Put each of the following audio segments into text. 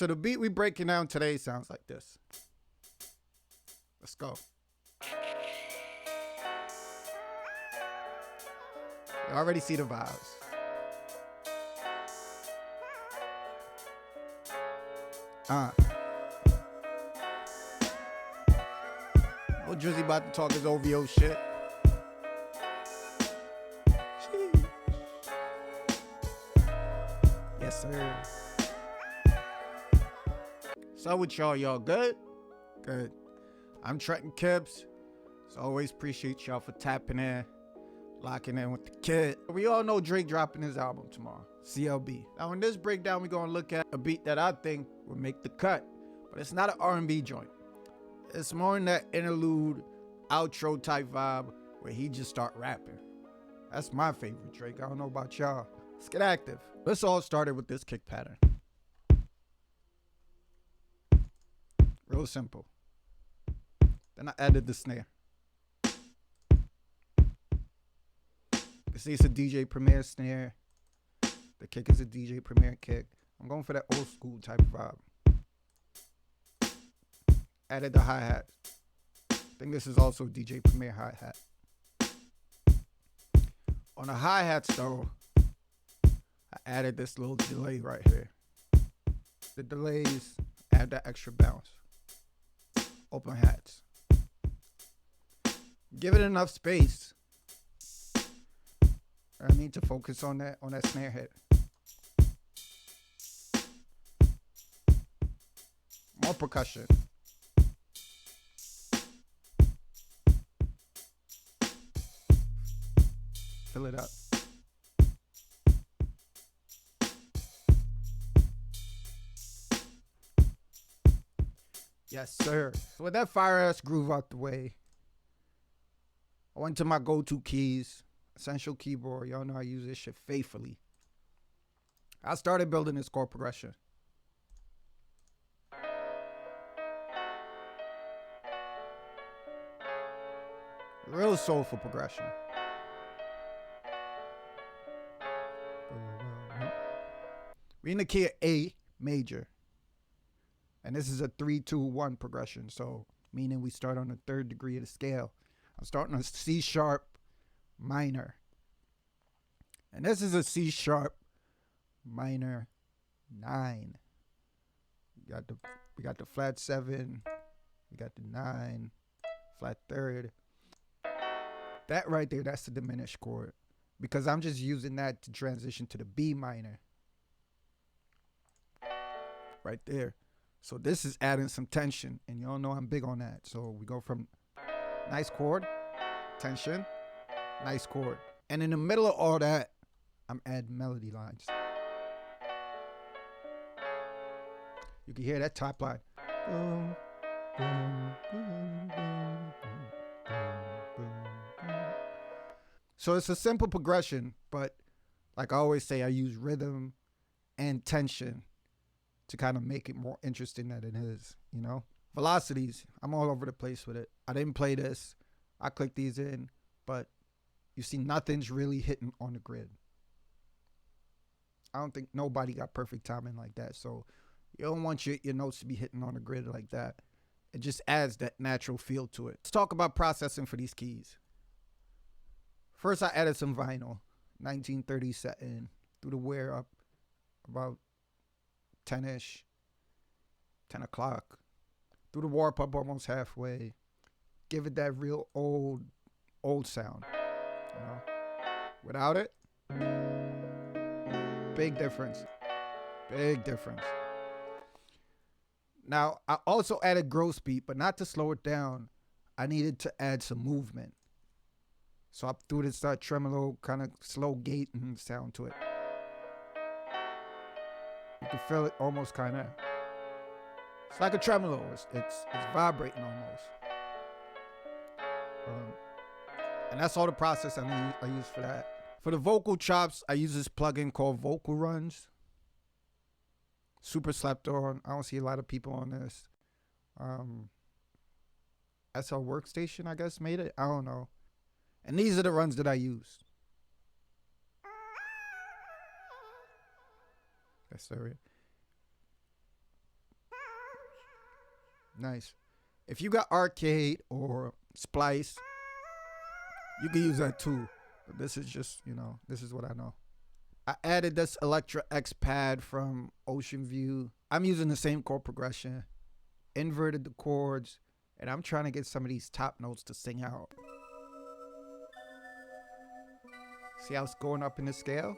So the beat we breaking down today sounds like this. Let's go. You already see the vibes. No Drizzy about to talk his OVO shit. Sheesh. Yes, sir. So with y'all good? Good. I'm Trenton Kibbs. As always, appreciate y'all for tapping in, locking in with the kid. We all know Drake dropping his album tomorrow, CLB. Now in this breakdown, we're gonna look at a beat that I think will make the cut, but it's not an R&B joint. It's more in that interlude, outro type vibe where he just start rapping. That's my favorite Drake. I don't know about y'all. Let's get active. Let's all started with this kick pattern. Real simple. Then I added the snare. You see it's a DJ Premier snare. The kick is a DJ Premier kick. I'm going for that old school type of vibe. Added the hi-hat. I think this is also DJ Premier hi-hat. On the hi-hats though, I added this little delay right here. The delays add that extra bounce. Open hats. Give it enough space. I need to focus on that snare hit. More percussion. Fill it up. Yes, sir. So with that fire-ass groove out the way, I went to my go-to keys, Essential Keyboard. Y'all know I use this shit faithfully. I started building this chord progression. Real soulful progression. We in the key of A major. And this is a 3-2-1 progression. So meaning we start on the third degree of the scale. I'm starting on C sharp minor. And this is a C sharp minor 9. We got the flat 7. We got the 9. Flat third. That right there, that's the diminished chord. Because I'm just using that to transition to the B minor. Right there. So this is adding some tension. And y'all know I'm big on that. So we go from nice chord, tension, nice chord. And in the middle of all that, I'm adding melody lines. You can hear that top line. Boom, boom, boom, boom, boom, boom. So it's a simple progression, but like I always say, I use rhythm and tension to kind of make it more interesting than it is, you know? Velocities, I'm all over the place with it. I didn't play this. I clicked these in, but you see nothing's really hitting on the grid. I don't think nobody got perfect timing like that. So you don't want your notes to be hitting on the grid like that. It just adds that natural feel to it. Let's talk about processing for these keys. First, I added some vinyl, 1930 setting, through the wear up about 10-ish, 10 o'clock. Through the warp up almost halfway. Give it that real old sound, you know? Without it, big difference. Big difference. Now, I also added gross beat, but not to slow it down. I needed to add some movement. So I threw this tremolo kind of slow gating sound to it. You can feel it almost kind of. It's like a tremolo. It's vibrating almost. And that's all the process I use for that. For the vocal chops, I use this plugin called Vocal Runs. Super slept on. I don't see a lot of people on this. SL Workstation, I guess, made it. I don't know. And these are the runs that I use. Yes, sir. Nice. If you got arcade or splice, you can use that too. But this is just, this is what I know. I added this Electra X pad from Ocean View. I'm using the same chord progression, inverted the chords, and I'm trying to get some of these top notes to sing out. See how it's going up in the scale?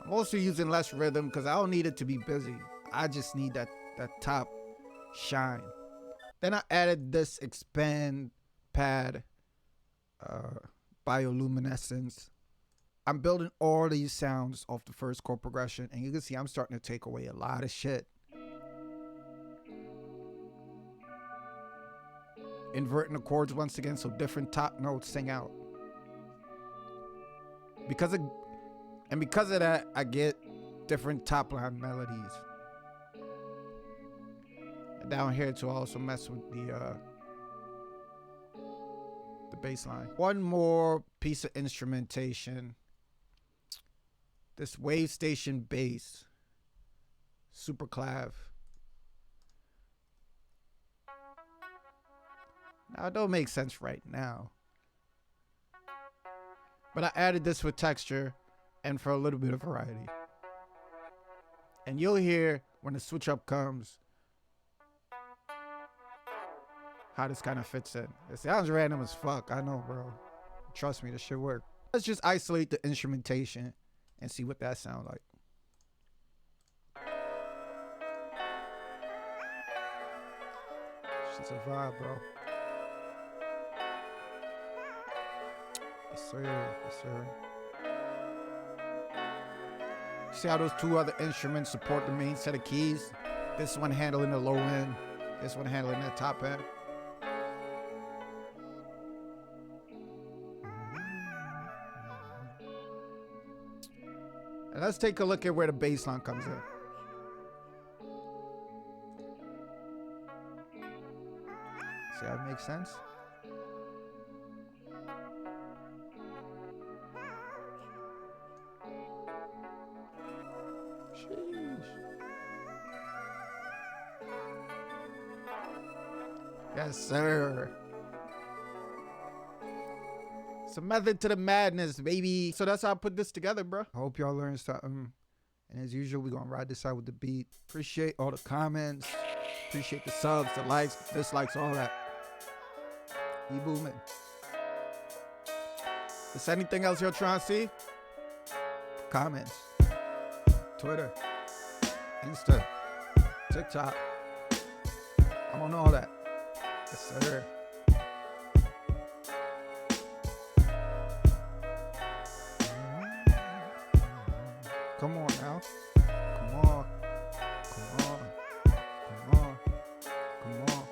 I'm also using less rhythm because I don't need it to be busy. I just need that top shine. Then I added this expand pad, bioluminescence. I'm building all these sounds off the first chord progression, and you can see I'm starting to take away a lot of shit. Inverting the chords once again so different top notes sing out. Because of that, I get different top line melodies. And down here to also mess with the bass line. One more piece of instrumentation. This Wave Station bass, Super Clav. Now it don't make sense right now, but I added this for texture and for a little bit of variety. And you'll hear when the switch up comes how this kind of fits in. It sounds random as fuck, I know, bro. Trust me, this shit work. Let's just isolate the instrumentation and see what that sounds like. It's a vibe, bro. Yes, sir. Yes, sir. See how those two other instruments support the main set of keys? This one handling the low end, this one handling that top end. And let's take a look at where the bass line comes in. See how it makes sense? Sheesh. Yes, sir. It's a method to the madness, baby. So that's how I put this together, bro. I hope y'all learned something. And as usual, we're going to ride this out with the beat. Appreciate all the comments. Appreciate the subs, the likes, dislikes, all that. Keep booming. Is there anything else you're trying to see? Comments. Twitter. Insta. TikTok. I'm on all that. Yes, sir. Come on now. Come on. Come on. Come on. Come on.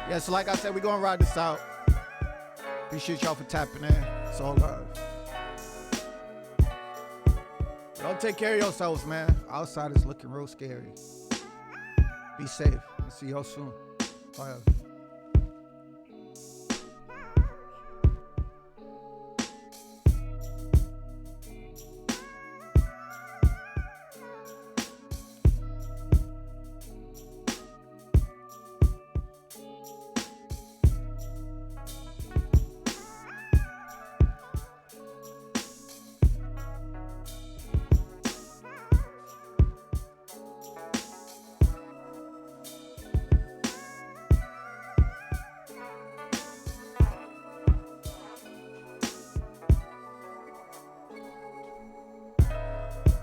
Yeah, so like I said, we're going to ride this out. Appreciate y'all for tapping in. It's all love. Y'all take care of yourselves, man. Outside is looking real scary. Be safe. I'll see y'all soon. Bye.